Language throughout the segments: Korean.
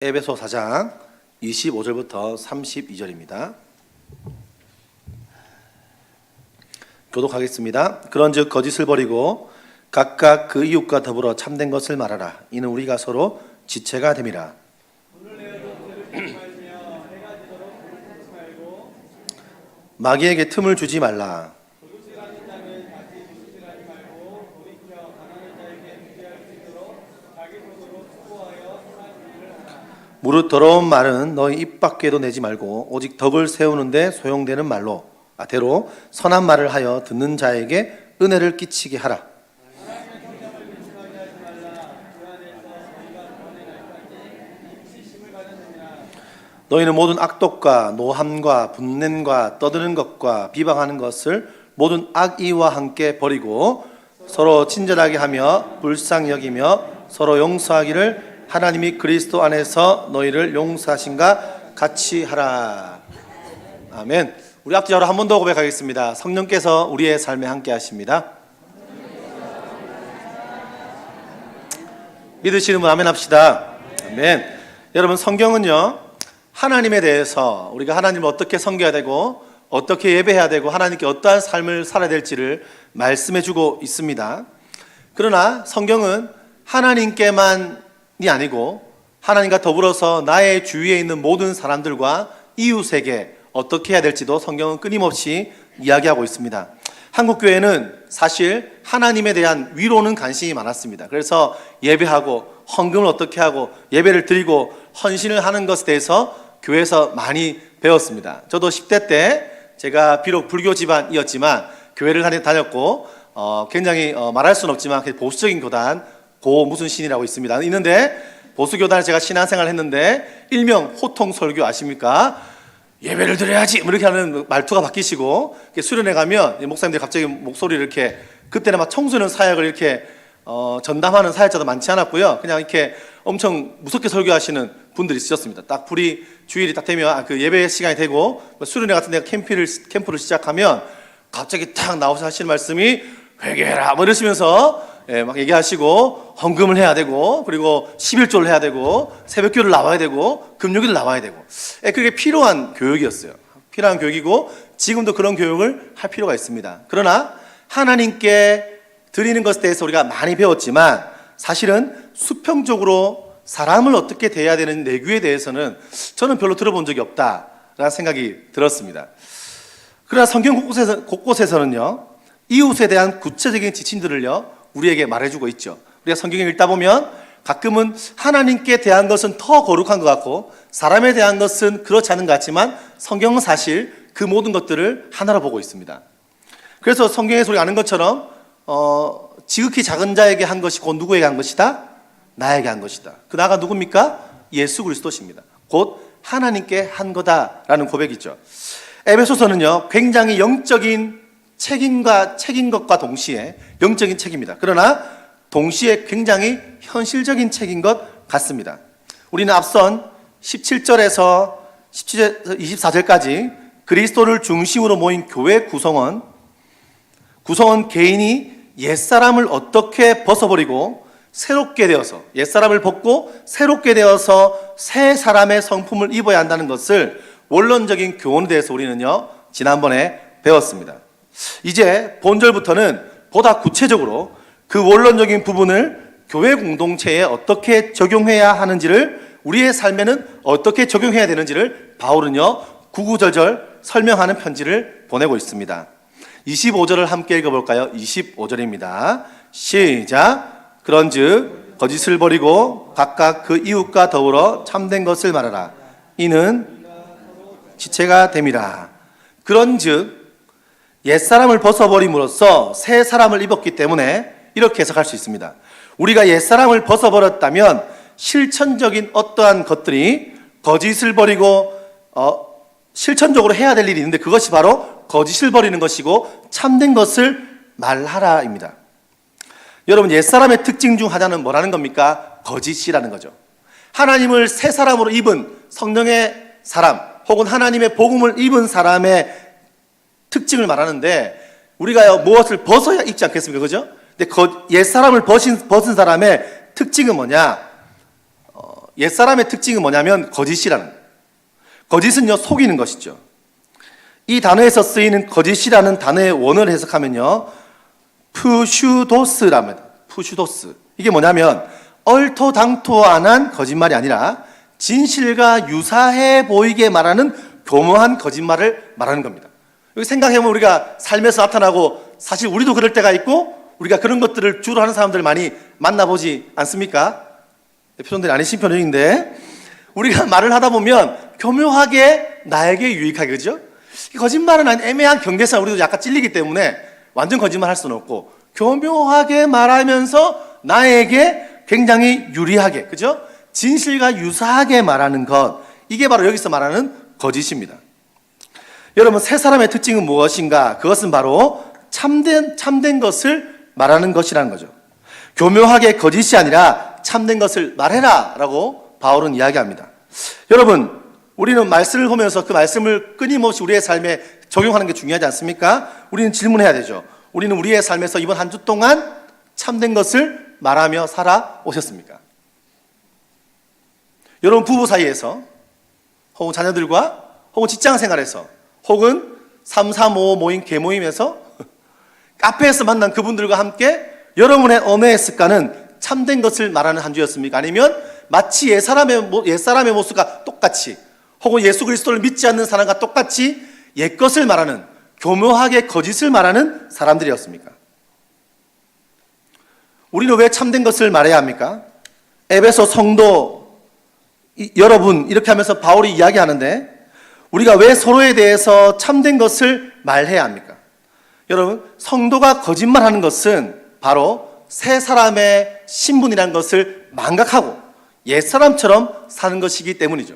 에베소 4장 25절부터 32절입니다. 교독하겠습니다. 그런즉 거짓을 버리고 각각 그 이웃과 더불어 참된 것을 말하라. 이는 우리가 서로 지체가 됨이라. 마귀에게 틈을 주지 말라. 무릇 더러운 말은 너희 입 밖에도 내지 말고 오직 덕을 세우는데 소용되는 말로 대로 선한 말을 하여 듣는 자에게 은혜를 끼치게 하라. 너희는 모든 악독과 노함과 분냄과 떠드는 것과 비방하는 것을 모든 악의와 함께 버리고 서로 친절하게 하며 불쌍히 여기며 서로 용서하기를 하나님이 그리스도 안에서 너희를 용서하신가 같이 하라. 아멘. 우리 앞뒤로 한 번 더 고백하겠습니다. 성령께서 우리의 삶에 함께 하십니다. 믿으시는 분 아멘 합시다. 아멘. 여러분, 성경은요, 하나님에 대해서 우리가 하나님을 어떻게 섬겨야 되고 어떻게 예배해야 되고 하나님께 어떠한 삶을 살아야 될지를 말씀해 주고 있습니다. 그러나 성경은 하나님께만이 아니고 하나님과 더불어서 나의 주위에 있는 모든 사람들과 이웃에게 어떻게 해야 될지도 성경은 끊임없이 이야기하고 있습니다. 한국교회는 사실 하나님에 대한 위로는 관심이 많았습니다. 그래서 예배하고 헌금을 어떻게 하고 예배를 드리고 헌신을 하는 것에 대해서 교회에서 많이 배웠습니다. 저도 10대 때 제가 비록 불교 집안이었지만 교회를 다녔고 굉장히 말할 수는 없지만 보수적인 교단 고 무슨 신이라고 있는데 보수교단에 제가 신앙생활을 했는데 일명 호통설교 아십니까? 예배를 드려야지 이렇게 하는 말투가 바뀌시고 수련회 가면 목사님들이 갑자기 목소리를 이렇게 그때는 막 청소년 사역을 이렇게 전담하는 사역자도 많지 않았고요. 그냥 이렇게 엄청 무섭게 설교하시는 분들이 있으셨습니다. 딱 불이 주일이 딱 되면 그 예배 시간이 되고 수련회 같은 데 캠프를 시작하면 갑자기 딱 나오셔서 하시는 말씀이 회개해라 뭐 이러시면서 막 얘기하시고 헌금을 해야 되고 그리고 11조를 해야 되고 새벽교를 나와야 되고 금요일 나와야 되고 그게 필요한 교육이었어요. 필요한 교육이고 지금도 그런 교육을 할 필요가 있습니다. 그러나 하나님께 드리는 것에 대해서 우리가 많이 배웠지만 사실은 수평적으로 사람을 어떻게 대해야 되는 내규에 대해서는 저는 별로 들어본 적이 없다라는 생각이 들었습니다. 그러나 성경 곳곳에서는요 이웃에 대한 구체적인 지침들을요 우리에게 말해주고 있죠. 우리가 성경을 읽다 보면 가끔은 하나님께 대한 것은 더 거룩한 것 같고 사람에 대한 것은 그렇지 않은 것 같지만 성경은 사실 그 모든 것들을 하나로 보고 있습니다. 그래서 성경에서 우리가 아는 것처럼 지극히 작은 자에게 한 것이 곧 누구에게 한 것이다? 나에게 한 것이다. 그 나가 누굽니까? 예수 그리스도십니다. 곧 하나님께 한 거다라는 고백이죠. 에베소서는요 굉장히 영적인 책인 것과 동시에 영적인 책입니다. 그러나 동시에 굉장히 현실적인 책인 것 같습니다. 우리는 앞선 17절에서 24절까지 그리스도를 중심으로 모인 교회 구성원 개인이 옛사람을 어떻게 벗어버리고 새롭게 되어서 옛사람을 벗고 새롭게 되어서 새 사람의 성품을 입어야 한다는 것을 원론적인 교훈에 대해서 우리는요 지난번에 배웠습니다. 이제 본절부터는 보다 구체적으로 그 원론적인 부분을 교회 공동체에 어떻게 적용해야 하는지를 우리의 삶에는 어떻게 적용해야 되는지를 바울은요 구구절절 설명하는 편지를 보내고 있습니다. 25절을 함께 읽어볼까요? 25절입니다. 시작. 그런즉 거짓을 버리고 각각 그 이웃과 더불어 참된 것을 말하라. 이는 지체가 됨이라. 그런즉 옛사람을 벗어버림으로써 새 사람을 입었기 때문에 이렇게 해석할 수 있습니다. 우리가 옛사람을 벗어버렸다면 실천적인 어떠한 것들이 거짓을 버리고 실천적으로 해야 될 일이 있는데 그것이 바로 거짓을 버리는 것이고 참된 것을 말하라입니다. 여러분 옛사람의 특징 중 하나는 뭐라는 겁니까? 거짓이라는 거죠. 하나님을 새 사람으로 입은 성령의 사람 혹은 하나님의 복음을 입은 사람의 특징을 말하는데 우리가 무엇을 벗어야 입지 않겠습니까? 그죠? 근데 옛사람을 벗은 사람의 특징은 뭐냐? 옛사람의 특징은 뭐냐면 거짓이라는 거예요. 거짓은요, 속이는 것이죠. 이 단어에서 쓰이는 거짓이라는 단어의 원어를 해석하면요, 푸슈도스라면, 푸슈도스. 이게 뭐냐면 얼토당토안한 거짓말이 아니라 진실과 유사해 보이게 말하는 교묘한 거짓말을 말하는 겁니다. 여기 생각해보면 우리가 삶에서 나타나고 사실 우리도 그럴 때가 있고 우리가 그런 것들을 주로 하는 사람들 많이 만나보지 않습니까? 표정들이 아니신 편인데 우리가 말을 하다 보면 교묘하게 나에게 유익하게, 그죠? 거짓말은 애매한 경계선, 우리도 약간 찔리기 때문에 완전 거짓말 할 수는 없고 교묘하게 말하면서 나에게 굉장히 유리하게, 그죠? 진실과 유사하게 말하는 것, 이게 바로 여기서 말하는 거짓입니다. 여러분, 세 사람의 특징은 무엇인가? 그것은 바로 참된 것을 말하는 것이라는 거죠. 교묘하게 거짓이 아니라 참된 것을 말해라 라고 바울은 이야기합니다. 여러분, 우리는 말씀을 보면서 그 말씀을 끊임없이 우리의 삶에 적용하는 게 중요하지 않습니까? 우리는 질문해야 되죠. 우리는 우리의 삶에서 이번 한 주 동안 참된 것을 말하며 살아오셨습니까? 여러분, 부부 사이에서 혹은 자녀들과 혹은 직장 생활에서 혹은 335 모임 개모임에서 카페에서 만난 그분들과 함께 여러분의 언어의 습관은 참된 것을 말하는 한 주였습니까? 아니면 마치 옛사람의 모습과 똑같이 혹은 예수 그리스도를 믿지 않는 사람과 똑같이 옛것을 말하는, 교묘하게 거짓을 말하는 사람들이었습니까? 우리는 왜 참된 것을 말해야 합니까? 에베소 성도 여러분, 이렇게 하면서 바울이 이야기하는데 우리가 왜 서로에 대해서 참된 것을 말해야 합니까? 여러분, 성도가 거짓말하는 것은 바로 새 사람의 신분이라는 것을 망각하고 옛사람처럼 사는 것이기 때문이죠.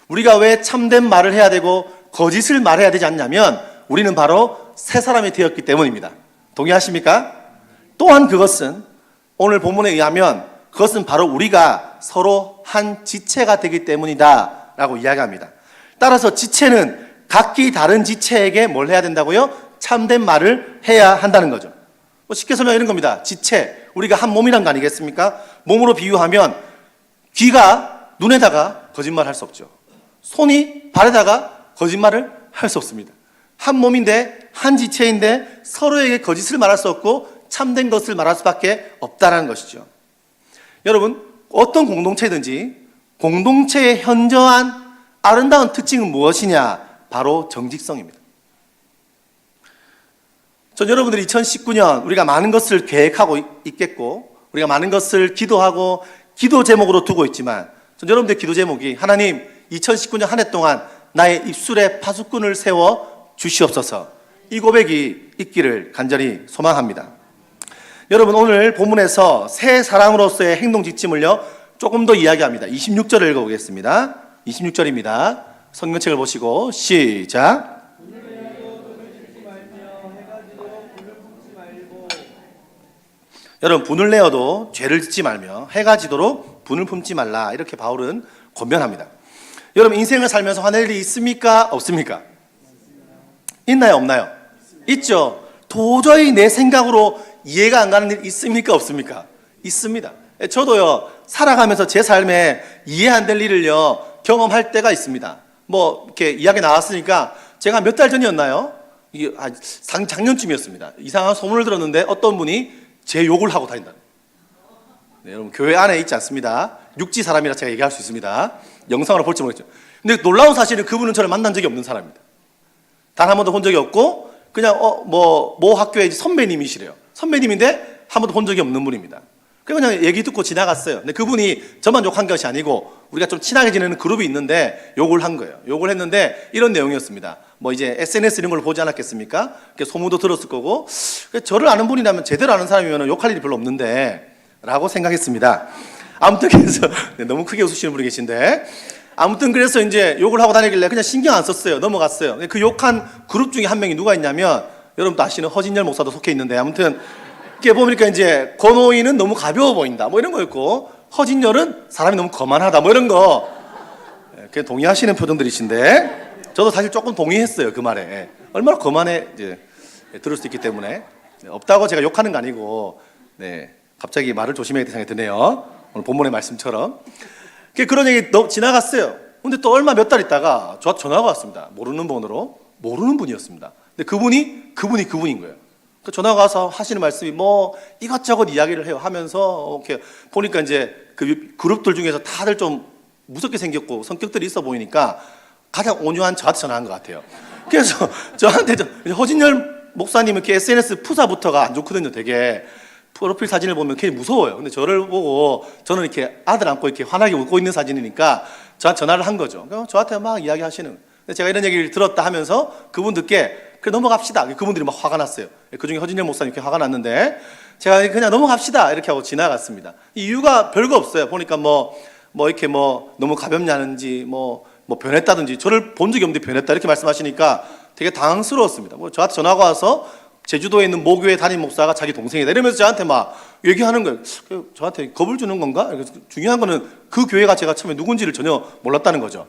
우리가 왜 참된 말을 해야 되고 거짓을 말해야 되지 않냐면 우리는 바로 새 사람이 되었기 때문입니다. 동의하십니까? 또한 그것은 오늘 본문에 의하면 그것은 바로 우리가 서로 한 지체가 되기 때문이다 라고 이야기합니다. 따라서 지체는 각기 다른 지체에게 뭘 해야 된다고요? 참된 말을 해야 한다는 거죠. 쉽게 설명해 이런 겁니다. 지체, 우리가 한 몸이란 거 아니겠습니까? 몸으로 비유하면 귀가 눈에다가 거짓말 할 수 없죠. 손이 발에다가 거짓말을 할 수 없습니다. 한 몸인데 한 지체인데 서로에게 거짓을 말할 수 없고 참된 것을 말할 수밖에 없다는 것이죠. 여러분, 어떤 공동체든지 공동체의 현저한 아름다운 특징은 무엇이냐? 바로 정직성입니다. 전 여러분들이 2019년 우리가 많은 것을 계획하고 있겠고 우리가 많은 것을 기도하고 기도 제목으로 두고 있지만 전 여러분들의 기도 제목이 하나님 2019년 한 해 동안 나의 입술에 파수꾼을 세워 주시옵소서, 이 고백이 있기를 간절히 소망합니다. 여러분, 오늘 본문에서 새 사람으로서의 행동 지침을요 조금 더 이야기합니다. 26절을 읽어보겠습니다. 26절입니다. 성경책을 보시고 시작. 여러분, 분을 내어도 죄를 짓지 말며 해가 지도록 분을 품지 말라, 이렇게 바울은 권면합니다. 여러분, 인생을 살면서 화낼 일이 있습니까? 없습니까? 있나요? 없나요? 있죠. 도저히 내 생각으로 이해가 안 가는 일 있습니까? 없습니까? 있습니다. 저도요, 살아가면서 제 삶에 이해 안 될 일을요 경험할 때가 있습니다. 뭐 이렇게 이야기 나왔으니까 제가 몇 달 전이었나요? 이게 작년쯤이었습니다. 이상한 소문을 들었는데 어떤 분이 제 욕을 하고 다닌다. 네, 여러분, 교회 안에 있지 않습니다. 육지 사람이라 제가 얘기할 수 있습니다. 영상으로 볼지 모르겠죠. 근데 놀라운 사실은 그분은 저를 만난 적이 없는 사람입니다. 단 한 번도 본 적이 없고 그냥 모 학교의 선배님이시래요. 선배님인데 한 번도 본 적이 없는 분입니다. 그냥 얘기 듣고 지나갔어요. 근데 그분이 저만 욕한 것이 아니고 우리가 좀 친하게 지내는 그룹이 있는데 욕을 한 거예요. 욕을 했는데 이런 내용이었습니다. 뭐 이제 SNS 이런 걸 보지 않았겠습니까? 소문도 들었을 거고, 저를 아는 분이라면 제대로 아는 사람이면 욕할 일이 별로 없는데 라고 생각했습니다. 아무튼 그래서 너무 크게 웃으시는 분이 계신데, 아무튼 그래서 이제 욕을 하고 다니길래 그냥 신경 안 썼어요. 넘어갔어요. 그 욕한 그룹 중에 한 명이 누가 있냐면 여러분도 아시는 허진열 목사도 속해 있는데, 아무튼 이렇게 보니까 이제 권호인은 너무 가벼워 보인다 뭐 이런 거였고, 허진열은 사람이 너무 거만하다 뭐 이런 거, 그냥 동의하시는 표정들이신데 저도 사실 조금 동의했어요. 그 말에 얼마나 거만해 이제 들을 수 있기 때문에 없다고 제가 욕하는 거 아니고, 네, 갑자기 말을 조심해야 될 생각이 드네요. 오늘 본문의 말씀처럼. 그런 얘기 지나갔어요. 근데 또 얼마 몇 달 있다가 저한테 전화가 왔습니다. 모르는 번호로. 모르는 분이었습니다. 근데 그분인 거예요. 그 전화가 와서 하시는 말씀이 뭐 이것저것 이야기를 해요. 하면서 이렇게 보니까 이제 그 그룹들 중에서 다들 좀 무섭게 생겼고 성격들이 있어 보이니까 가장 온유한 저한테 전화한 것 같아요. 그래서 저한테 허진열 목사님 이렇게 SNS 푸사부터가 안 좋거든요. 되게 프로필 사진을 보면 괜히 무서워요. 근데 저를 보고 저는 이렇게 아들 안고 이렇게 환하게 웃고 있는 사진이니까 저한테 전화를 한 거죠. 저한테 막 이야기하시는. 근데 제가 이런 얘기를 들었다 하면서 그분들께 그래 넘어갑시다. 그분들이 막 화가 났어요. 그중에 허진열 목사님 이렇게 화가 났는데 제가 그냥 넘어갑시다 이렇게 하고 지나갔습니다. 이유가 별거 없어요. 보니까 뭐 이렇게 너무 가볍냐는지 뭐 변했다든지 저를 본 적이 없는데 변했다 이렇게 말씀하시니까 되게 당황스러웠습니다. 저한테 전화가 와서 제주도에 있는 모교회 담임 목사가 자기 동생이다 이러면서 저한테 막 얘기하는 거예요. 저한테 겁을 주는 건가? 중요한 거는 그 교회가 제가 처음에 누군지를 전혀 몰랐다는 거죠.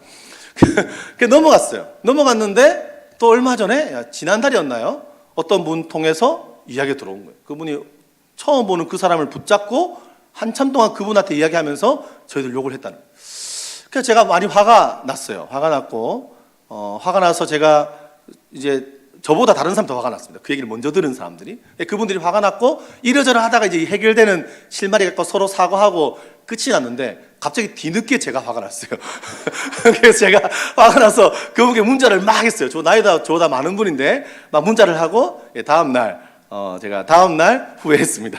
넘어갔어요. 넘어갔는데 또 얼마 전에 지난달이었나요? 어떤 분 통해서 이야기가 들어온 거예요. 그분이 처음 보는 그 사람을 붙잡고 한참 동안 그분한테 이야기하면서 저희들 욕을 했다는 거예요. 그래서 제가 많이 화가 났어요. 화가 났고 화가 나서 제가 이제 저보다 다른 사람 더 화가 났습니다. 그 얘기를 먼저 들은 사람들이. 그분들이 화가 났고 이러저러 하다가 이제 해결되는 실마리 갖고 서로 사과하고 끝이 났는데 갑자기 뒤늦게 제가 화가 났어요. 그래서 제가 화가 나서 그분께 문자를 막 했어요. 저보다 많은 분인데 막 문자를 하고 제가 다음 날 후회했습니다.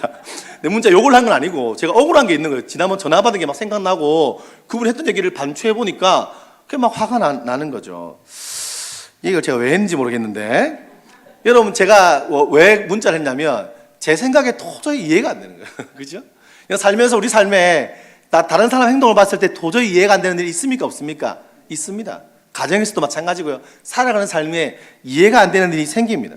근데 문자 욕을 한 건 아니고 제가 억울한 게 있는 거예요. 지난번 전화 받은 게 막 생각나고 그분이 했던 얘기를 반추해 보니까 그게 막 화가 나는 거죠. 이걸 제가 왜 했는지 모르겠는데 여러분 제가 왜 문자를 했냐면 제 생각에 도저히 이해가 안 되는 거예요. 그죠? 살면서 우리 삶에 다른 사람 행동을 봤을 때 도저히 이해가 안 되는 일이 있습니까? 없습니까? 있습니다. 가정에서도 마찬가지고요. 살아가는 삶에 이해가 안 되는 일이 생깁니다.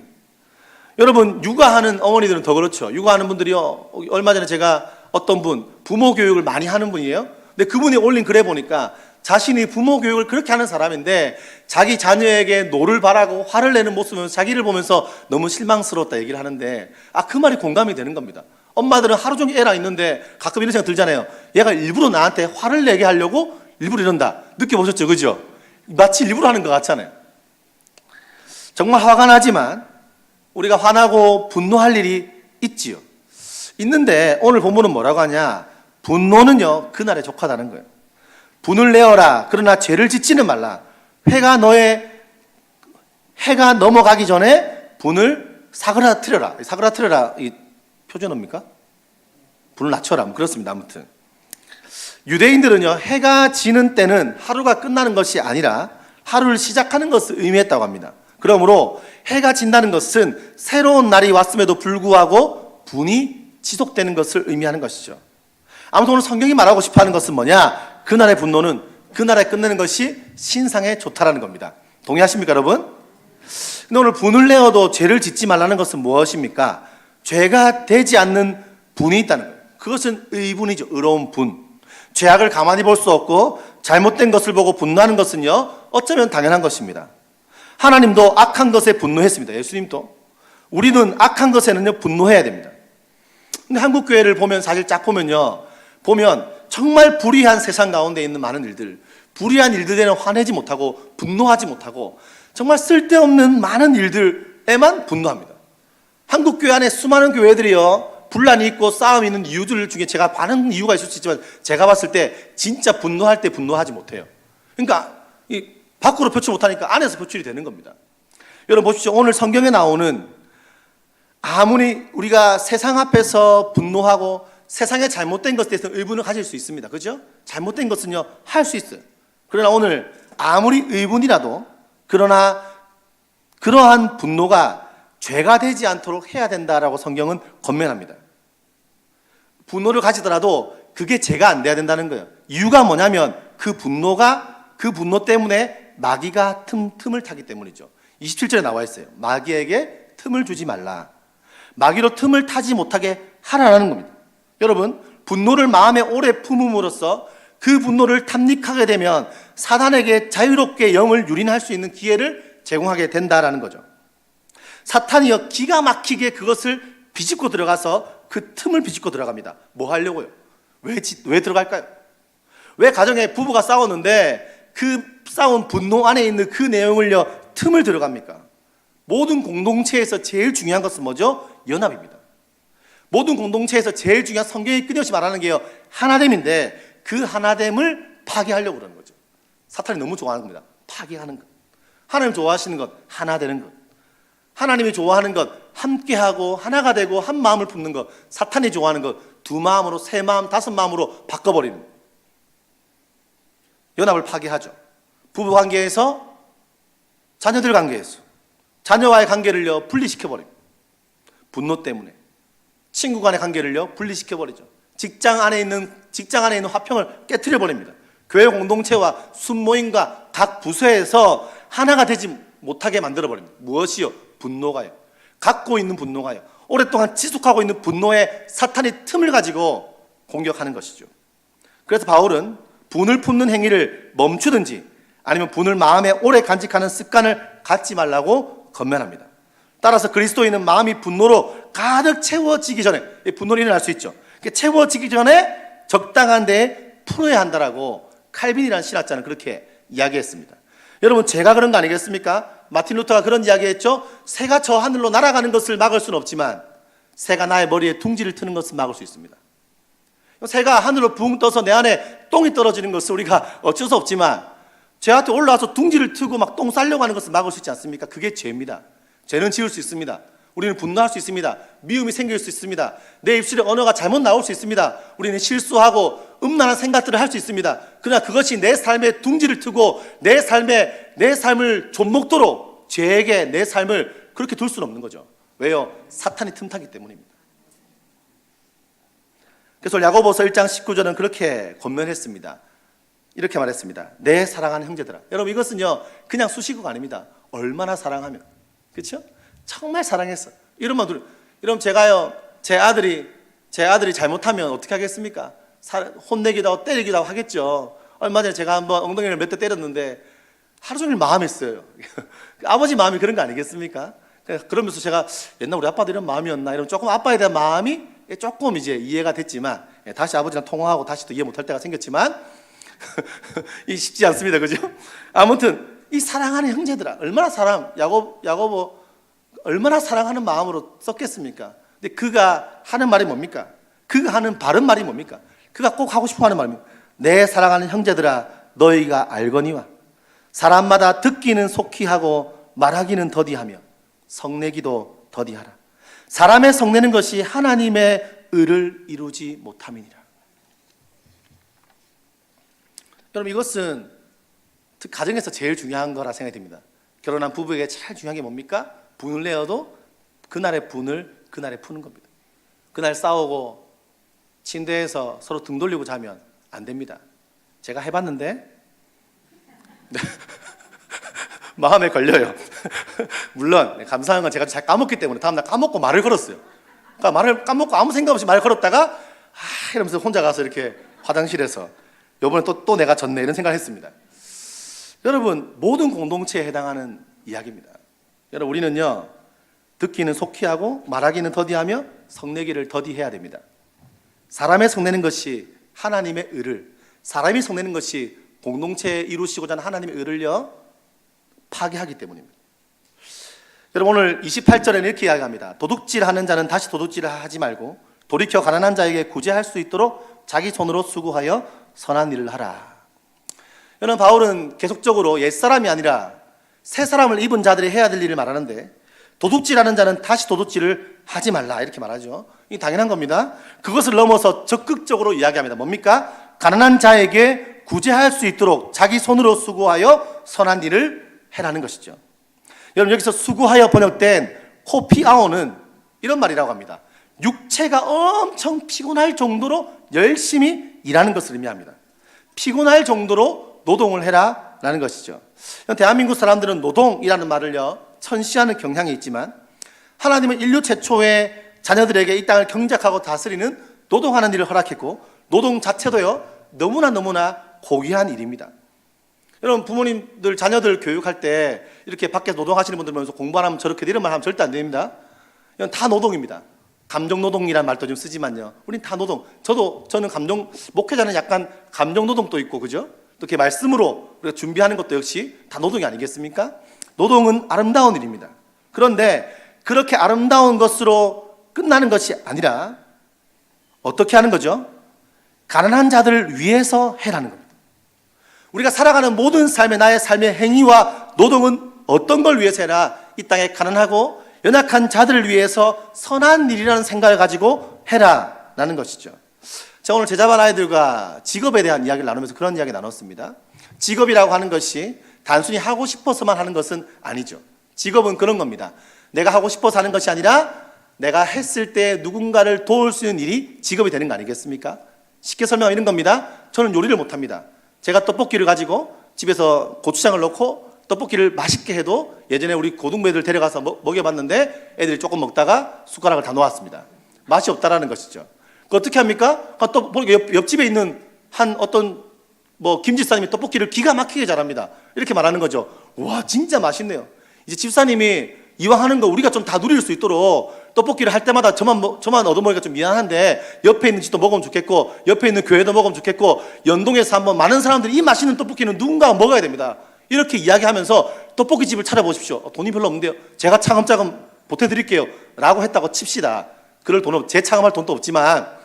여러분 육아하는 어머니들은 더 그렇죠. 육아하는 분들이요. 얼마 전에 제가 어떤 분 부모 교육을 많이 하는 분이에요. 근데 그분이 올린 글에 보니까 자신이 부모 교육을 그렇게 하는 사람인데 자기 자녀에게 노를 바라고 화를 내는 모습은 자기를 보면서 너무 실망스러웠다 얘기를 하는데 그 말이 공감이 되는 겁니다. 엄마들은 하루 종일 애랑 있는데 가끔 이런 생각 들잖아요. 얘가 일부러 나한테 화를 내게 하려고 일부러 이런다. 느껴보셨죠? 그죠? 마치 일부러 하는 것 같잖아요. 정말 화가 나지만 우리가 화나고 분노할 일이 있지요. 있는데 오늘 본문은 뭐라고 하냐? 분노는요 그날에 족하다는 거예요. 분을 내어라. 그러나 죄를 짓지는 말라. 해가 넘어가기 전에 분을 사그라뜨려라. 사그라뜨려라 이 표준어입니까? 분을 낮춰라. 그렇습니다. 아무튼 유대인들은요 해가 지는 때는 하루가 끝나는 것이 아니라 하루를 시작하는 것을 의미했다고 합니다. 그러므로 해가 진다는 것은 새로운 날이 왔음에도 불구하고 분이 지속되는 것을 의미하는 것이죠. 아무튼 오늘 성경이 말하고 싶어하는 것은 뭐냐? 그날의 분노는 그날에 끝내는 것이 신상에 좋다라는 겁니다. 동의하십니까 여러분? 근데 오늘 분을 내어도 죄를 짓지 말라는 것은 무엇입니까? 죄가 되지 않는 분이 있다는 거예요. 그것은 의분이죠. 의로운 분. 죄악을 가만히 볼 수 없고 잘못된 것을 보고 분노하는 것은요 어쩌면 당연한 것입니다. 하나님도 악한 것에 분노했습니다. 예수님도. 우리는 악한 것에는요 분노해야 됩니다. 근데 한국 교회를 보면 사실 쫙 보면 정말 불의한 세상 가운데 있는 많은 일들, 불의한 일들에는 화내지 못하고 분노하지 못하고 정말 쓸데없는 많은 일들에만 분노합니다. 한국 교회 안에 수많은 교회들이요 분란이 있고 싸움이 있는 이유들 중에 제가 많은 이유가 있을 수 있지만 제가 봤을 때 진짜 분노할 때 분노하지 못해요. 그러니까 밖으로 표출 못하니까 안에서 표출이 되는 겁니다. 여러분 보십시오. 오늘 성경에 나오는 아무리 우리가 세상 앞에서 분노하고 세상에 잘못된 것에 대해서 의분을 가질 수 있습니다. 그죠? 잘못된 것은요 할 수 있어요. 그러나 오늘 아무리 의분이라도 그러나 그러한 분노가 죄가 되지 않도록 해야 된다라고 성경은 권면합니다. 분노를 가지더라도 그게 죄가 안 돼야 된다는 거예요. 이유가 뭐냐면 그 분노 때문에 마귀가 틈을 타기 때문이죠. 27절에 나와 있어요. 마귀에게 틈을 주지 말라. 마귀로 틈을 타지 못하게 하라는 겁니다. 여러분, 분노를 마음에 오래 품음으로써 그 분노를 탐닉하게 되면 사단에게 자유롭게 영을 유린할 수 있는 기회를 제공하게 된다라는 거죠. 사탄이요 기가 막히게 그것을 비집고 들어가서 그 틈을 비집고 들어갑니다. 뭐 하려고요? 왜 들어갈까요? 왜 가정에 부부가 싸웠는데 그 싸운 분노 안에 있는 그 내용을요 틈을 들어갑니까? 모든 공동체에서 제일 중요한 것은 뭐죠? 연합입니다. 모든 공동체에서 제일 중요한 성경이 끊임없이 말하는 게요 하나됨인데 그 하나됨을 파괴하려고 그러는 거죠. 사탄이 너무 좋아하는 겁니다. 파괴하는 것. 하나님 좋아하시는 것, 하나 되는 것. 하나님이 좋아하는 것, 함께하고 하나가 되고 한 마음을 품는 것. 사탄이 좋아하는 것, 두 마음으로, 세 마음, 다섯 마음으로 바꿔버리는 것. 연합을 파괴하죠. 부부 관계에서, 자녀들 관계에서, 자녀와의 관계를요 분리시켜버립니다. 분노 때문에. 친구 간의 관계를요 분리시켜버리죠. 직장 안에 있는 화평을 깨트려버립니다. 교회 공동체와 순모임과 각 부서에서 하나가 되지 못하게 만들어버립니다. 무엇이요? 분노가요. 갖고 있는 분노가요. 오랫동안 지속하고 있는 분노에 사탄이 틈을 가지고 공격하는 것이죠. 그래서 바울은 분을 품는 행위를 멈추든지 아니면 분을 마음에 오래 간직하는 습관을 갖지 말라고 권면합니다. 따라서 그리스도인은 마음이 분노로 가득 채워지기 전에, 분노로 일어날 수 있죠. 채워지기 전에 적당한 데에 풀어야 한다라고 칼빈이라는 신학자는 그렇게 이야기했습니다. 여러분, 제가 그런 거 아니겠습니까? 마틴 루터가 그런 이야기했죠. 새가 저 하늘로 날아가는 것을 막을 수는 없지만 새가 나의 머리에 둥지를 트는 것을 막을 수 있습니다. 새가 하늘로 붕 떠서 내 안에 똥이 떨어지는 것을 우리가 어쩔 수 없지만 쟤한테 올라와서 둥지를 트고 막 똥 싸려고 하는 것을 막을 수 있지 않습니까? 그게 죄입니다. 죄는 지을 수 있습니다. 우리는 분노할 수 있습니다. 미움이 생길 수 있습니다. 내 입술에 언어가 잘못 나올 수 있습니다. 우리는 실수하고 음란한 생각들을 할 수 있습니다. 그러나 그것이 내 삶에 둥지를 트고 내 삶을 좀먹도록 죄에게 내 삶을 그렇게 둘 수는 없는 거죠. 왜요? 사탄이 틈타기 때문입니다. 그래서 야고보서 1장 19절은 그렇게 권면했습니다. 이렇게 말했습니다. 내 사랑하는 형제들아. 여러분, 이것은요 그냥 수식어가 아닙니다. 얼마나 사랑하면, 그렇죠? 정말 사랑했어. 이러면 제가요 제 아들이 잘못하면 어떻게 하겠습니까? 혼내기도 하고 때리기도 하고 하겠죠. 얼마 전에 제가 한번 엉덩이를 몇 대 때렸는데 하루 종일 마음이 쓰여요. 아버지 마음이 그런 거 아니겠습니까? 그러면서 제가 옛날 우리 아빠도 이런 마음이었나 이러면 조금 아빠에 대한 마음이 조금 이제 이해가 됐지만 다시 아버지랑 통화하고 다시 또 이해 못할 때가 생겼지만 이 쉽지 않습니다. 그죠? 아무튼 이 사랑하는 형제들아, 얼마나 야고보 얼마나 사랑하는 마음으로 썼겠습니까? 근데 그가 하는 말이 뭡니까? 그가 하는 바른 말이 뭡니까? 그가 꼭 하고 싶어 하는 말입니다. 내 사랑하는 형제들아, 너희가 알거니와 사람마다 듣기는 속히 하고 말하기는 더디하며 성내기도 더디하라. 사람의 성내는 것이 하나님의 의를 이루지 못함이니라. 여러분, 이것은 가정에서 제일 중요한 거라 생각이 듭니다. 결혼한 부부에게 제일 중요한 게 뭡니까? 분을 내어도 그날의 분을 그날에 푸는 겁니다. 그날 싸우고 침대에서 서로 등 돌리고 자면 안 됩니다. 제가 해봤는데 마음에 걸려요. 물론 감사한 건 제가 잘 까먹기 때문에 다음날 까먹고 말을 걸었어요. 그러니까 말을 까먹고 아무 생각 없이 말을 걸었다가 이러면서 혼자 가서 이렇게 화장실에서 이번에 또 내가 졌네 이런 생각을 했습니다. 여러분, 모든 공동체에 해당하는 이야기입니다. 여러분, 우리는요 듣기는 속히 하고 말하기는 더디하며 성내기를 더디해야 됩니다. 사람의 성내는 것이 하나님의 의를, 사람이 성내는 것이 공동체에 이루시고자 하는 하나님의 의를요 파괴하기 때문입니다. 여러분, 오늘 28절에는 이렇게 이야기합니다. 도둑질하는 자는 다시 도둑질을 하지 말고 돌이켜 가난한 자에게 구제할 수 있도록 자기 손으로 수고하여 선한 일을 하라. 여러분, 바울은 계속적으로 옛사람이 아니라 새 사람을 입은 자들이 해야 될 일을 말하는데 도둑질하는 자는 다시 도둑질을 하지 말라 이렇게 말하죠. 이 당연한 겁니다. 그것을 넘어서 적극적으로 이야기합니다. 뭡니까? 가난한 자에게 구제할 수 있도록 자기 손으로 수고하여 선한 일을 해라는 것이죠. 여러분, 여기서 수고하여 번역된 호피아오는 이런 말이라고 합니다. 육체가 엄청 피곤할 정도로 열심히 일하는 것을 의미합니다. 피곤할 정도로 노동을 해라 라는 것이죠. 대한민국 사람들은 노동이라는 말을요 천시하는 경향이 있지만 하나님은 인류 최초의 자녀들에게 이 땅을 경작하고 다스리는 노동하는 일을 허락했고 노동 자체도요 너무나 고귀한 일입니다. 여러분, 부모님들 자녀들 교육할 때 이렇게 밖에서 노동하시는 분들 보면서 공부 안 하면 저렇게 이런 말 하면 절대 안 됩니다. 이건 다 노동입니다. 감정노동이라는 말도 좀 쓰지만요. 우린 다 노동. 저는 목회자는 약간 감정노동도 있고, 그죠? 또 이렇게 말씀으로 우리가 준비하는 것도 역시 다 노동이 아니겠습니까? 노동은 아름다운 일입니다. 그런데 그렇게 아름다운 것으로 끝나는 것이 아니라 어떻게 하는 거죠? 가난한 자들을 위해서 해라는 겁니다. 우리가 살아가는 모든 나의 삶의 행위와 노동은 어떤 걸 위해서 해라? 이 땅에 가난하고 연약한 자들을 위해서 선한 일이라는 생각을 가지고 해라라는 것이죠. 제가 오늘 제자반 아이들과 직업에 대한 이야기를 나누면서 그런 이야기 나눴습니다. 직업이라고 하는 것이 단순히 하고 싶어서만 하는 것은 아니죠. 직업은 그런 겁니다. 내가 하고 싶어서 하는 것이 아니라 내가 했을 때 누군가를 도울 수 있는 일이 직업이 되는 거 아니겠습니까? 쉽게 설명하면 이런 겁니다. 저는 요리를 못합니다. 제가 떡볶이를 가지고 집에서 고추장을 넣고 떡볶이를 맛있게 해도 예전에 우리 고등부애들 데려가서 먹여봤는데 애들이 조금 먹다가 숟가락을 다 놓았습니다. 맛이 없다라는 것이죠. 어떻게 합니까? 또 옆집에 있는 한 어떤 김집사님이 떡볶이를 기가 막히게 잘합니다. 이렇게 말하는 거죠. 와, 진짜 맛있네요. 이제 집사님이 이왕 하는 거 우리가 좀 다 누릴 수 있도록 떡볶이를 할 때마다 저만 얻어먹으니까 좀 미안한데 옆에 있는 집도 먹으면 좋겠고 옆에 있는 교회도 먹으면 좋겠고 연동해서 한번 많은 사람들이 이 맛있는 떡볶이는 누군가가 먹어야 됩니다. 이렇게 이야기하면서 떡볶이집을 차려보십시오. 돈이 별로 없는데요. 제가 차근차근 보태드릴게요. 라고 했다고 칩시다. 그럴 돈은 제 차감할 돈도 없지만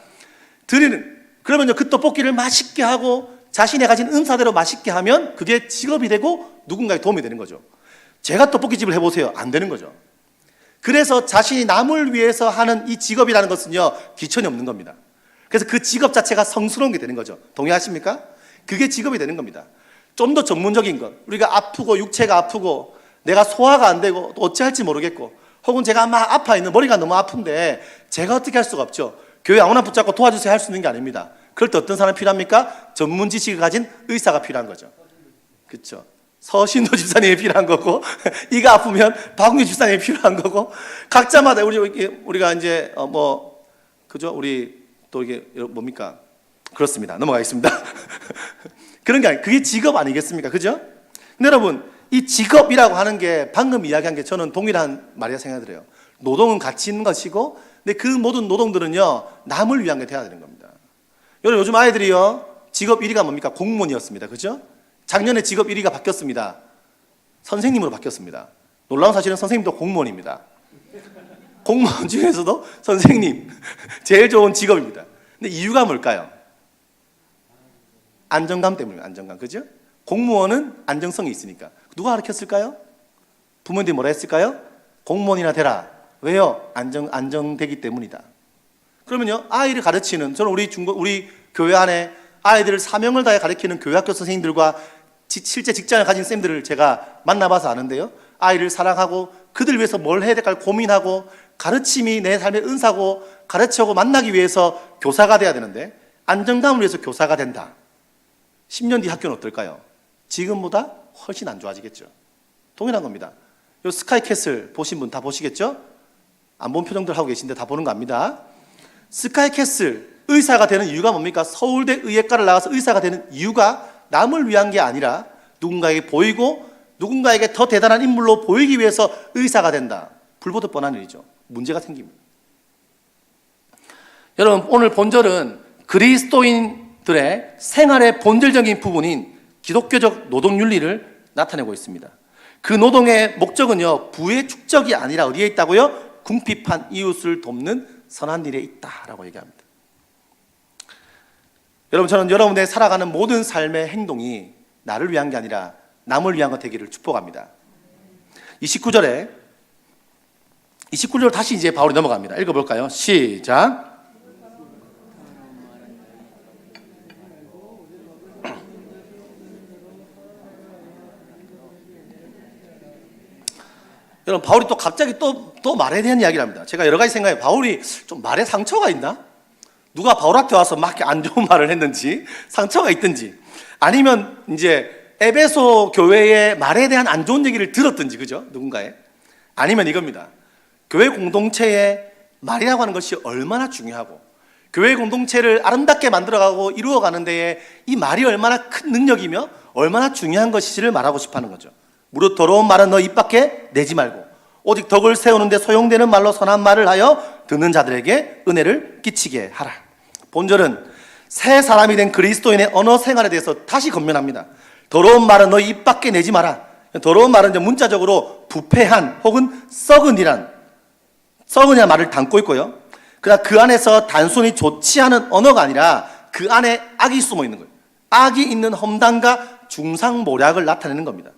그러면요, 그 떡볶이를 맛있게 하고 자신이 가진 은사대로 맛있게 하면 그게 직업이 되고 누군가에 도움이 되는 거죠. 제가 떡볶이집을 해보세요. 안 되는 거죠. 그래서 자신이 남을 위해서 하는 이 직업이라는 것은요, 기천이 없는 겁니다. 그래서 그 직업 자체가 성스러운 게 되는 거죠. 동의하십니까? 그게 직업이 되는 겁니다. 좀 더 전문적인 것, 우리가 아프고 육체가 아프고 내가 소화가 안 되고 또 어찌할지 모르겠고 혹은 제가 막 아파 있는 머리가 너무 아픈데 제가 어떻게 할 수가 없죠. 교회 아무나 붙잡고 도와주세요 할 수 있는 게 아닙니다. 그럴 때 어떤 사람이 필요합니까? 전문 지식을 가진 의사가 필요한 거죠. 그렇죠. 서신도 집사님이 필요한 거고 이가 아프면 박웅기 집사님이 필요한 거고 각자마다 우리가 이제 그죠? 우리 또 이게 뭡니까? 그렇습니다. 넘어가겠습니다. 그런 게 아니에요. 그게 직업 아니겠습니까? 그죠? 근데 여러분, 이 직업이라고 하는 게 방금 이야기한 게 저는 동일한 말이라 생각이 들어요. 노동은 가치 있는 것이고, 근데 그 모든 노동들은요, 남을 위한 게 돼야 되는 겁니다. 여러분, 요즘 아이들이요, 직업 1위가 뭡니까? 공무원이었습니다. 그죠? 작년에 직업 1위가 바뀌었습니다. 선생님으로 바뀌었습니다. 놀라운 사실은 선생님도 공무원입니다. 공무원 중에서도 선생님, 제일 좋은 직업입니다. 근데 이유가 뭘까요? 안정감 때문입니다. 안정감. 그죠? 공무원은 안정성이 있으니까. 누가 가르쳤을까요? 부모님들이 뭐라 했을까요? 공무원이나 되라. 왜요? 안정되기 때문이다. 그러면요, 아이를 가르치는, 저는 우리 교회 안에 아이들을 사명을 다해 가르치는 교회학교 선생님들과 실제 직장을 가진 쌤들을 제가 만나봐서 아는데요. 아이를 사랑하고 그들 위해서 뭘 해야 될까 고민하고 가르침이 내 삶의 은사고 가르치고 만나기 위해서 교사가 돼야 되는데 안정감을 위해서 교사가 된다. 10년 뒤 학교는 어떨까요? 지금보다 훨씬 안 좋아지겠죠. 동일한 겁니다. 요 스카이캐슬 보신 분 다 보시겠죠? 안 본 표정들 하고 계신데 다 보는 거 압니다. 스카이캐슬 의사가 되는 이유가 뭡니까? 서울대 의예과를 나가서 의사가 되는 이유가 남을 위한 게 아니라 누군가에게 보이고 누군가에게 더 대단한 인물로 보이기 위해서 의사가 된다. 불보듯 뻔한 일이죠. 문제가 생깁니다. 여러분, 오늘 본절은 그리스도인들의 생활의 본질적인 부분인 기독교적 노동윤리를 나타내고 있습니다. 그 노동의 목적은요, 부의 축적이 아니라 어디에 있다고요? 궁핍한 이웃을 돕는 선한 일에 있다라고 얘기합니다. 여러분, 저는 여러분의 살아가는 모든 삶의 행동이 나를 위한 게 아니라 남을 위한 것 되기를 축복합니다. 29절 다시 이제 바울이 넘어갑니다. 읽어볼까요? 시작. 여러분, 바울이 또 갑자기 또 말에 대한 이야기를 합니다. 제가 여러 가지 생각해요. 바울이 좀 말에 상처가 있나? 누가 바울한테 와서 막 안 좋은 말을 했는지, 상처가 있든지, 아니면 이제 에베소 교회의 말에 대한 안 좋은 얘기를 들었든지, 그죠? 누군가의. 아니면 이겁니다. 교회 공동체의 말이라고 하는 것이 얼마나 중요하고, 교회 공동체를 아름답게 만들어가고 이루어가는 데에 이 말이 얼마나 큰 능력이며 얼마나 중요한 것인지를 말하고 싶어 하는 거죠. 무릇 더러운 말은 너 입 밖에 내지 말고 오직 덕을 세우는데 소용되는 말로 선한 말을 하여 듣는 자들에게 은혜를 끼치게 하라. 본절은 새 사람이 된 그리스도인의 언어 생활에 대해서 다시 권면합니다. 더러운 말은 너희 입 밖에 내지 마라. 더러운 말은 이제 문자적으로 부패한 혹은 썩은이란 말을 담고 있고요. 그러나 그 안에서 단순히 좋지 않은 언어가 아니라 그 안에 악이 숨어 있는 거예요. 악이 있는 험담과 중상모략을 나타내는 겁니다.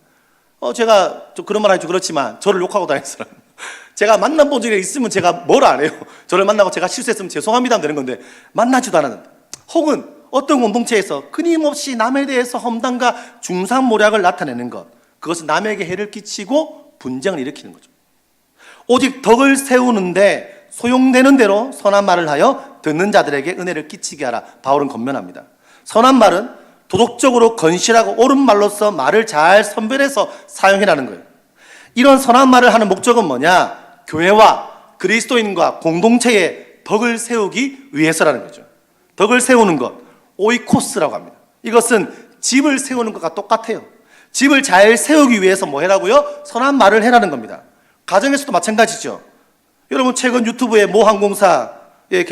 제가 좀 그런 말 하기 좀 그렇지만 저를 욕하고 다니는 사람, 제가 만나본 적이 있으면 제가 뭘 안 해요. 저를 만나고 제가 실수했으면 죄송합니다 하면 되는 건데 만나지도 않았는데, 혹은 어떤 공동체에서 끊임없이 남에 대해서 험담과 중상모략을 나타내는 것, 그것은 남에게 해를 끼치고 분쟁을 일으키는 거죠. 오직 덕을 세우는데 소용되는 대로 선한 말을 하여 듣는 자들에게 은혜를 끼치게 하라. 바울은 권면합니다. 선한 말은 도덕적으로 건실하고 옳은 말로서 말을 잘 선별해서 사용해라는 거예요. 이런 선한 말을 하는 목적은 뭐냐? 교회와 그리스도인과 공동체의 덕을 세우기 위해서라는 거죠. 덕을 세우는 것, 오이코스라고 합니다. 이것은 집을 세우는 것과 똑같아요. 집을 잘 세우기 위해서 뭐 해라고요? 선한 말을 해라는 겁니다. 가정에서도 마찬가지죠. 여러분, 최근 유튜브에 모 항공사에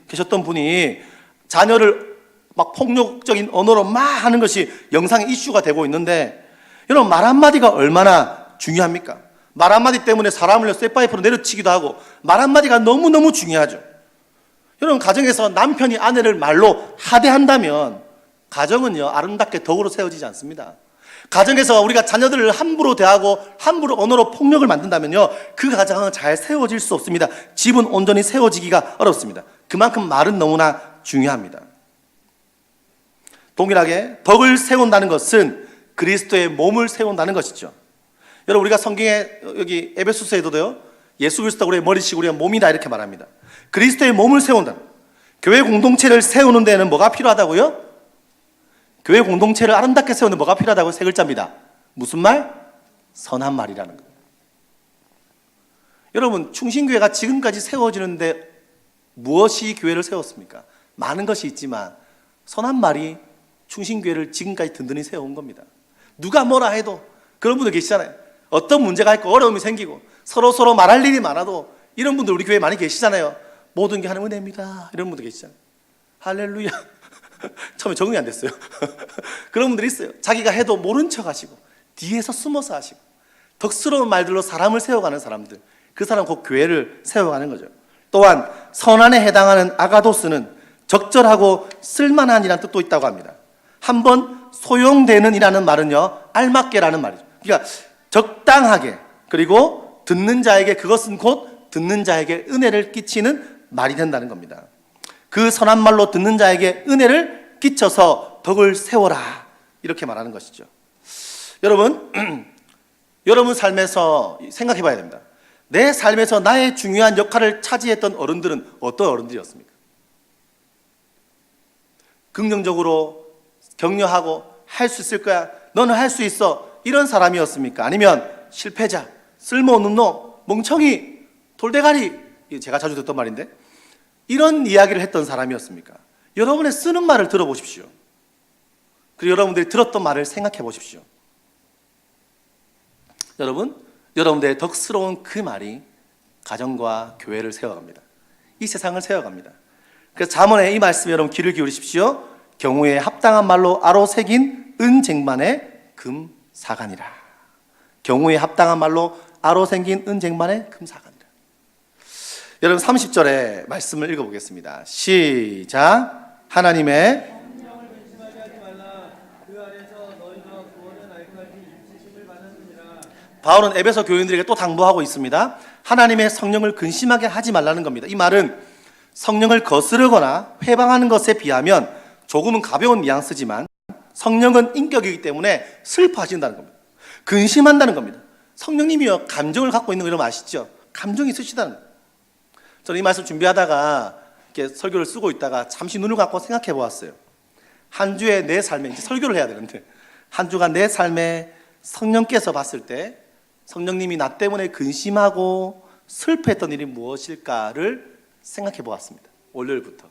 계셨던 분이 자녀를 막 폭력적인 언어로 막 하는 것이 영상에 이슈가 되고 있는데, 여러분, 말 한마디가 얼마나 중요합니까? 말 한마디 때문에 사람을 쇠파이프로 내려치기도 하고, 말 한마디가 너무너무 중요하죠. 여러분, 가정에서 남편이 아내를 말로 하대한다면 가정은요, 아름답게 덕으로 세워지지 않습니다. 가정에서 우리가 자녀들을 함부로 대하고 함부로 언어로 폭력을 만든다면요, 그 가정은 잘 세워질 수 없습니다. 집은 온전히 세워지기가 어렵습니다. 그만큼 말은 너무나 중요합니다. 동일하게 덕을 세운다는 것은 그리스도의 몸을 세운다는 것이죠. 여러분, 우리가 성경에 여기 에베소서에도요, 예수 그리스도가 우리의 머리시고 우리가 몸이다 이렇게 말합니다. 그리스도의 몸을 세운다. 교회 공동체를 세우는 데는 뭐가 필요하다고요? 교회 공동체를 아름답게 세우는 데 뭐가 필요하다고? 세 글자입니다. 무슨 말? 선한 말이라는 거예요. 여러분, 충신교회가 지금까지 세워지는데 무엇이 교회를 세웠습니까? 많은 것이 있지만 선한 말이 충신교회를 지금까지 든든히 세워온 겁니다. 누가 뭐라 해도 그런 분들 계시잖아요. 어떤 문제가 있고 어려움이 생기고 서로 말할 일이 많아도 이런 분들 우리 교회에 많이 계시잖아요. 모든 게 하나님의 은혜입니다. 이런 분들 계시잖아요. 할렐루야. 처음에 적응이 안 됐어요. 그런 분들이 있어요. 자기가 해도 모른 척 하시고 뒤에서 숨어서 하시고 덕스러운 말들로 사람을 세워가는 사람들, 그 사람 곧 교회를 세워가는 거죠. 또한 선한에 해당하는 아가도스는 적절하고 쓸만한이라는 뜻도 있다고 합니다. 한번 소용되는 이라는 말은요, 알맞게라는 말이죠. 그러니까 적당하게, 그리고 듣는 자에게, 그것은 곧 듣는 자에게 은혜를 끼치는 말이 된다는 겁니다. 그 선한 말로 듣는 자에게 은혜를 끼쳐서 덕을 세워라, 이렇게 말하는 것이죠. 여러분, 여러분 삶에서 생각해 봐야 됩니다. 내 삶에서 나의 중요한 역할을 차지했던 어른들은 어떤 어른들이었습니까? 긍정적으로 격려하고 할 수 있을 거야, 너는 할 수 있어, 이런 사람이었습니까? 아니면 실패자, 쓸모없는 놈, 멍청이, 돌대가리, 제가 자주 듣던 말인데, 이런 이야기를 했던 사람이었습니까? 여러분의 쓰는 말을 들어보십시오. 그리고 여러분들이 들었던 말을 생각해 보십시오. 여러분들의 덕스러운 그 말이 가정과 교회를 세워갑니다. 이 세상을 세워갑니다. 그래서 잠언의 이 말씀에 여러분 귀를 기울이십시오. 경우에 합당한 말로 아로 새긴 은쟁반의 금사간이라. 경우에 합당한 말로 아로 새긴 은쟁반의 금사간이라. 여러분, 30절의 말씀을 읽어보겠습니다. 시작. 하나님의 바울은 에베소 교인들에게 또 당부하고 있습니다. 하나님의 성령을 근심하게 하지 말라는 겁니다. 이 말은 성령을 거스르거나 회방하는 것에 비하면 조금은 가벼운 뉘앙스지만 성령은 인격이기 때문에 슬퍼하신다는 겁니다. 근심한다는 겁니다. 성령님이요, 감정을 갖고 있는 거 여러분 아시죠? 감정이 있으시다는 거예요. 저는 이 말씀 준비하다가 이렇게 설교를 쓰고 있다가 잠시 눈을 감고 생각해 보았어요. 한 주의 내 삶에, 이제 설교를 해야 되는데, 한 주간 내 삶에 성령께서 봤을 때 성령님이 나 때문에 근심하고 슬퍼했던 일이 무엇일까를 생각해 보았습니다. 월요일부터.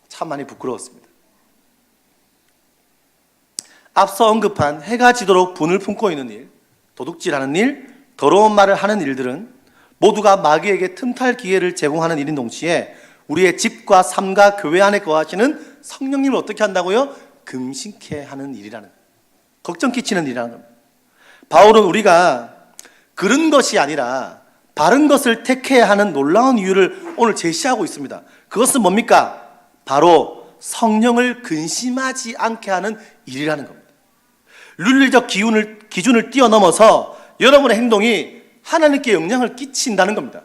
참 많이 부끄러웠습니다. 앞서 언급한 해가 지도록 분을 품고 있는 일, 도둑질하는 일, 더러운 말을 하는 일들은 모두가 마귀에게 틈탈 기회를 제공하는 일인 동시에 우리의 집과 삶과 교회 안에 거하시는 성령님을 어떻게 한다고요? 금신케 하는 일이라는 거예요. 걱정 끼치는 일이라는 겁니다. 바울은 우리가 그런 것이 아니라 바른 것을 택해야 하는 놀라운 이유를 오늘 제시하고 있습니다. 그것은 뭡니까? 바로 성령을 근심하지 않게 하는 일이라는 겁니다. 윤리적 기준을 뛰어넘어서 여러분의 행동이 하나님께 영향을 끼친다는 겁니다.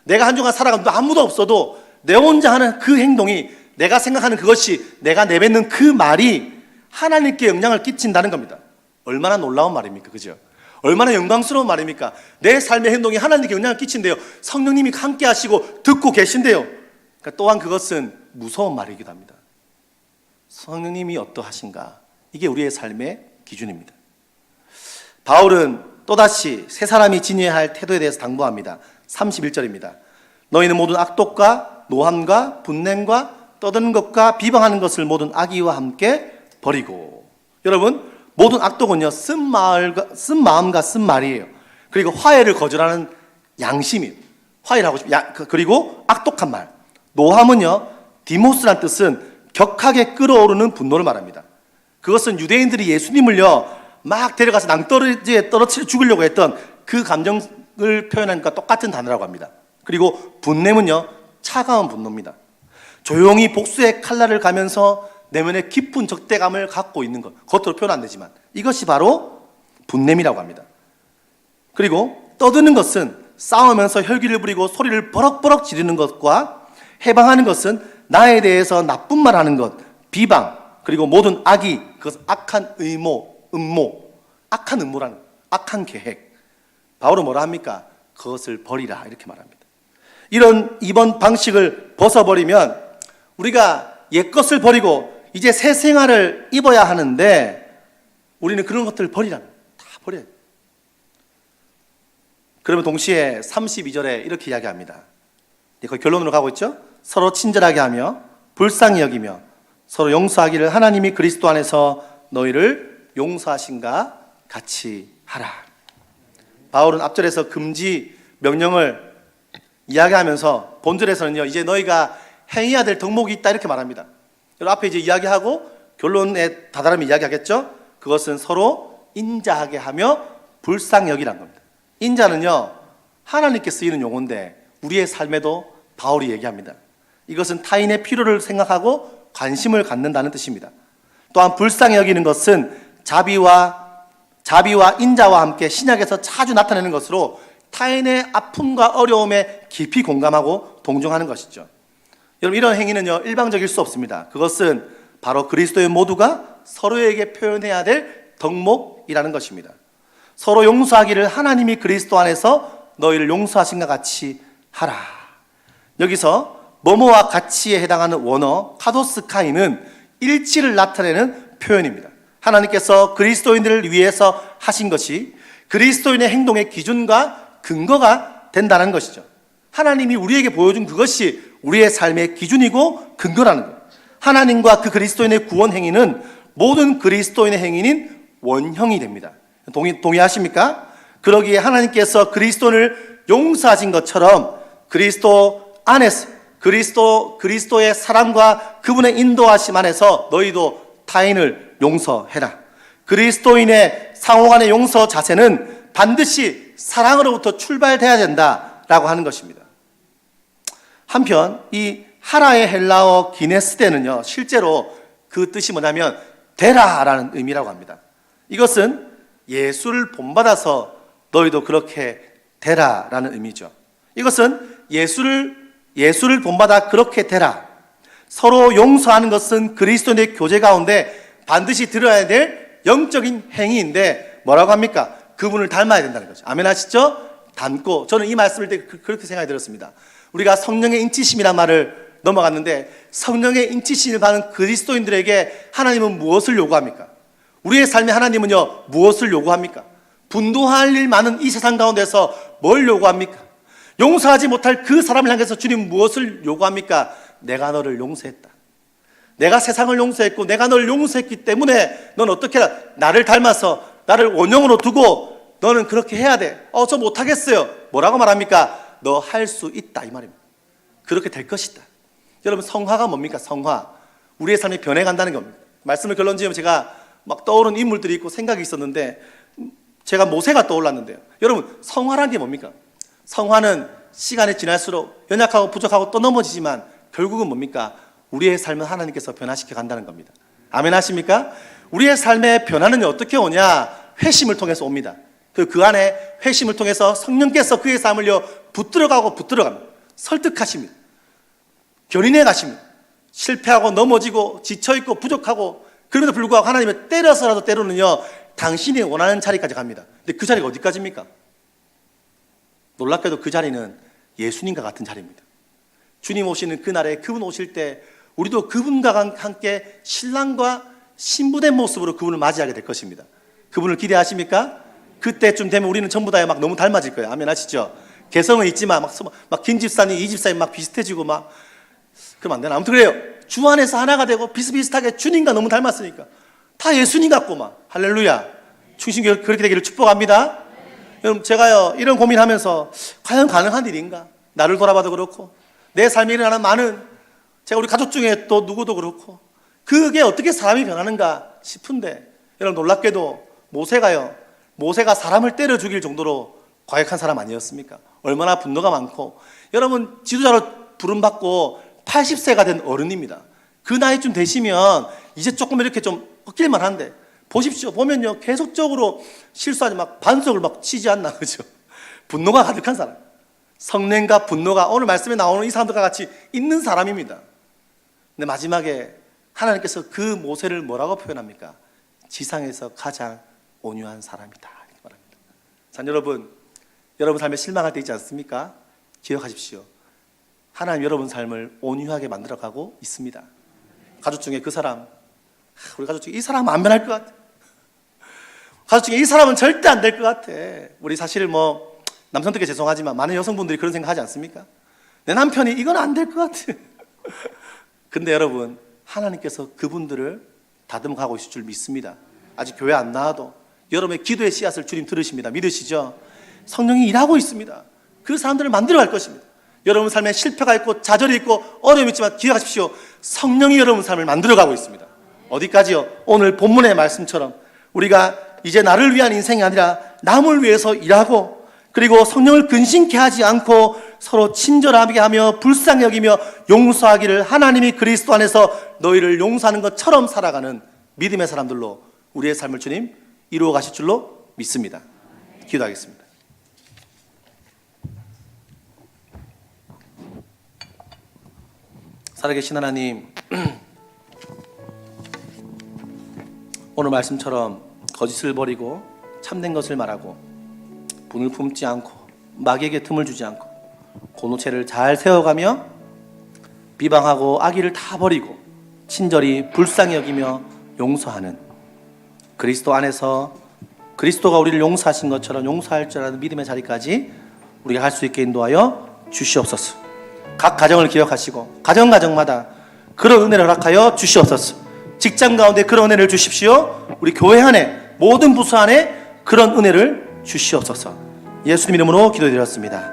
내가 한 주간 살아가면서 아무도 없어도 내 혼자 하는 그 행동이, 내가 생각하는 그것이, 내가 내뱉는 그 말이 하나님께 영향을 끼친다는 겁니다. 얼마나 놀라운 말입니까? 그죠? 얼마나 영광스러운 말입니까? 내 삶의 행동이 하나님께 영향을 끼친대요. 성령님이 함께 하시고 듣고 계신대요. 그러니까 또한 그것은 무서운 말이기도 합니다. 성령님이 어떠하신가? 이게 우리의 삶의 기준입니다. 바울은 또다시 세 사람이 지녀야 할 태도에 대해서 당부합니다. 31절입니다. 너희는 모든 악독과 노함과 분냄과 떠드는 것과 비방하는 것을 모든 악의와 함께 버리고. 여러분, 모든 악독은요, 쓴 마음과 쓴 말이에요. 그리고 화해를 거절하는 양심이에요. 화해를 하고 그리고 악독한 말. 노함은요, 디모스란 뜻은 격하게 끓어오르는 분노를 말합니다. 그것은 유대인들이 예수님을요, 막 데려가서 낭떠러지에 떨어뜨려 죽이려고 했던 그 감정을 표현하는 것과 똑같은 단어라고 합니다. 그리고 분냄은요, 차가운 분노입니다. 조용히 복수의 칼날을 가면서 내면에 깊은 적대감을 갖고 있는 것, 겉으로 표현 안 되지만 이것이 바로 분냄이라고 합니다. 그리고 떠드는 것은 싸우면서 혈기를 부리고 소리를 버럭버럭 지르는 것과, 해방하는 것은 나에 대해서 나쁜 말 하는 것, 비방, 그리고 모든 악의, 그것은 악한 음모, 악한 음모라는 것, 악한 계획. 바울은 뭐라 합니까? 그것을 버리라, 이렇게 말합니다. 이번 방식을 벗어버리면 우리가 옛것을 버리고 이제 새 생활을 입어야 하는데, 우리는 그런 것들을 버리라, 다 버려야 돼요. 그러면 동시에 32절에 이렇게 이야기합니다. 거의 결론으로 가고 있죠. 서로 친절하게 하며 불쌍히 여기며 서로 용서하기를 하나님이 그리스도 안에서 너희를 용서하신가 같이 하라. 바울은 앞절에서 금지 명령을 이야기하면서 본절에서는요, 이제 너희가 행해야 될 덕목이 있다, 이렇게 말합니다. 앞에 이제 이야기하고 결론에 다다르면 이야기하겠죠. 그것은 서로 인자하게 하며 불쌍히 여기란 겁니다. 인자는요, 하나님께 쓰이는 용어인데 우리의 삶에도 바울이 얘기합니다. 이것은 타인의 필요를 생각하고 관심을 갖는다는 뜻입니다. 또한 불쌍히 여기는 것은 자비와 인자와 함께 신약에서 자주 나타내는 것으로 타인의 아픔과 어려움에 깊이 공감하고 동정하는 것이죠. 여러분, 이런 행위는요, 일방적일 수 없습니다. 그것은 바로 그리스도의 모두가 서로에게 표현해야 될 덕목이라는 것입니다. 서로 용서하기를 하나님이 그리스도 안에서 너희를 용서하신 것 같이 하라. 여기서 뭐뭐와 같이에 해당하는 원어 카도스카이는 일치를 나타내는 표현입니다. 하나님께서 그리스도인들을 위해서 하신 것이 그리스도인의 행동의 기준과 근거가 된다는 것이죠. 하나님이 우리에게 보여준 그것이 우리의 삶의 기준이고 근거라는 거예요. 하나님과 그 그리스도인의 구원 행위는 모든 그리스도인의 행위인 원형이 됩니다. 동의하십니까? 그러기에 하나님께서 그리스도인을 용서하신 것처럼 그리스도 안에서 그리스도의 사랑과 그분의 인도하심 안에서 너희도 타인을 용서해라. 그리스도인의 상호간의 용서 자세는 반드시 사랑으로부터 출발돼야 된다라고 하는 것입니다. 한편 이 하라의 헬라어 기네스데는요, 실제로 그 뜻이 뭐냐면 되라라는 의미라고 합니다. 이것은 예수를 본받아서 너희도 그렇게 되라라는 의미죠. 이것은 예수를 본받아 그렇게 되라. 서로 용서하는 것은 그리스도인의 교제 가운데 반드시 들어야 될 영적인 행위인데 뭐라고 합니까? 그분을 닮아야 된다는 거죠. 아멘 하시죠? 닮고, 저는 이 말씀을 때 그렇게 생각이 들었습니다. 우리가 성령의 인치심이란 말을 넘어갔는데, 성령의 인치심을 받는 그리스도인들에게 하나님은 무엇을 요구합니까? 우리의 삶에 하나님은요, 무엇을 요구합니까? 분노할 일 많은 이 세상 가운데서 뭘 요구합니까? 용서하지 못할 그 사람을 향해서 주님 무엇을 요구합니까? 내가 너를 용서했다. 내가 세상을 용서했고 내가 너를 용서했기 때문에 넌 어떻게 해라? 나를 닮아서 나를 원형으로 두고 너는 그렇게 해야 돼. 저 못하겠어요. 뭐라고 말합니까? 너 할 수 있다 이 말입니다. 그렇게 될 것이다. 여러분, 성화가 뭡니까? 성화. 우리의 삶이 변해간다는 겁니다. 말씀을 결론 지으면 제가 막 떠오르는 인물들이 있고 생각이 있었는데 제가 모세가 떠올랐는데요. 여러분, 성화라는 게 뭡니까? 성화는 시간이 지날수록 연약하고 부족하고 또 넘어지지만 결국은 뭡니까? 우리의 삶을 하나님께서 변화시켜 간다는 겁니다. 아멘 하십니까? 우리의 삶의 변화는 어떻게 오냐? 회심을 통해서 옵니다. 그 안에 회심을 통해서 성령께서 그의 삶을요 붙들어가고 붙들어갑니다. 설득하십니다. 견인해 가십니다. 실패하고 넘어지고 지쳐있고 부족하고 그럼에도 불구하고 하나님을 때려서라도 때로는요 당신이 원하는 자리까지 갑니다. 근데 그 자리가 어디까지입니까? 놀랍게도 그 자리는 예수님과 같은 자리입니다. 주님 오시는 그날에 그분 오실 때 우리도 그분과 함께 신랑과 신부된 모습으로 그분을 맞이하게 될 것입니다. 그분을 기대하십니까? 그때쯤 되면 우리는 전부 다 막 너무 닮아질 거예요. 아멘 하시죠? 개성은 있지만 막 김 집사님, 이 집사님 막 비슷해지고 막 그러면 안 되나? 아무튼 그래요. 주 안에서 하나가 되고 비슷비슷하게 주님과 너무 닮았으니까 다 예수님 같고 막 할렐루야. 충신교회 그렇게 되기를 축복합니다. 여러분, 제가요 이런 고민하면서 과연 가능한 일인가? 나를 돌아봐도 그렇고 내 삶에 일어나는 많은 제가 우리 가족 중에 또 누구도 그렇고 그게 어떻게 사람이 변하는가 싶은데 여러분, 놀랍게도 모세가 사람을 때려 죽일 정도로 과격한 사람 아니었습니까? 얼마나 분노가 많고 여러분, 지도자로 부름받고 80세가 된 어른입니다. 그 나이쯤 되시면 이제 조금 이렇게 좀 꺾일만 한데 보십시오. 보면요 계속적으로 실수하지 막 반석을 막 치지 않나, 그죠? 분노가 가득한 사람, 성령과 분노가 오늘 말씀에 나오는 이 사람들과 같이 있는 사람입니다. 근데 마지막에 하나님께서 그 모세를 뭐라고 표현합니까? 지상에서 가장 온유한 사람이다 이렇게 말합니다. 자, 여러분 삶에 실망할 때 있지 않습니까? 기억하십시오. 하나님 여러분 삶을 온유하게 만들어가고 있습니다. 가족 중에 그 사람, 우리 가족 중에 이 사람은 안 변할 것 같아. 가족 중에 이 사람은 절대 안 될 것 같아. 우리 사실 남성들께 죄송하지만 많은 여성분들이 그런 생각 하지 않습니까? 내 남편이 이건 안 될 것 같아. 근데 여러분, 하나님께서 그분들을 다듬어가고 있을 줄 믿습니다. 아직 교회 안 나와도 여러분의 기도의 씨앗을 주님 들으십니다. 믿으시죠? 성령이 일하고 있습니다. 그 사람들을 만들어갈 것입니다. 여러분 삶에 실패가 있고 좌절이 있고 어려움이 있지만 기억하십시오. 성령이 여러분 삶을 만들어가고 있습니다. 어디까지요? 오늘 본문의 말씀처럼 우리가 이제 나를 위한 인생이 아니라 남을 위해서 일하고 그리고 성령을 근심케 하지 않고 서로 친절하게 하며 불쌍히 여기며 용서하기를 하나님이 그리스도 안에서 너희를 용서하는 것처럼 살아가는 믿음의 사람들로 우리의 삶을 주님 이루어 가실 줄로 믿습니다. 기도하겠습니다. 살아계신 하나님, 오늘 말씀처럼 거짓을 버리고 참된 것을 말하고 분을 품지 않고 마귀에게 틈을 주지 않고 공동체를 잘 세워가며 비방하고 악의를 다 버리고 친절히 불쌍히 여기며 용서하는 그리스도 안에서 그리스도가 우리를 용서하신 것처럼 용서할 줄 아는 믿음의 자리까지 우리가 할 수 있게 인도하여 주시옵소서. 각 가정을 기억하시고 가정마다 그런 은혜를 허락하여 주시옵소서. 직장 가운데 그런 은혜를 주십시오. 우리 교회 안에 모든 부서 안에 그런 은혜를 주시옵소서. 예수님 이름으로 기도드렸습니다.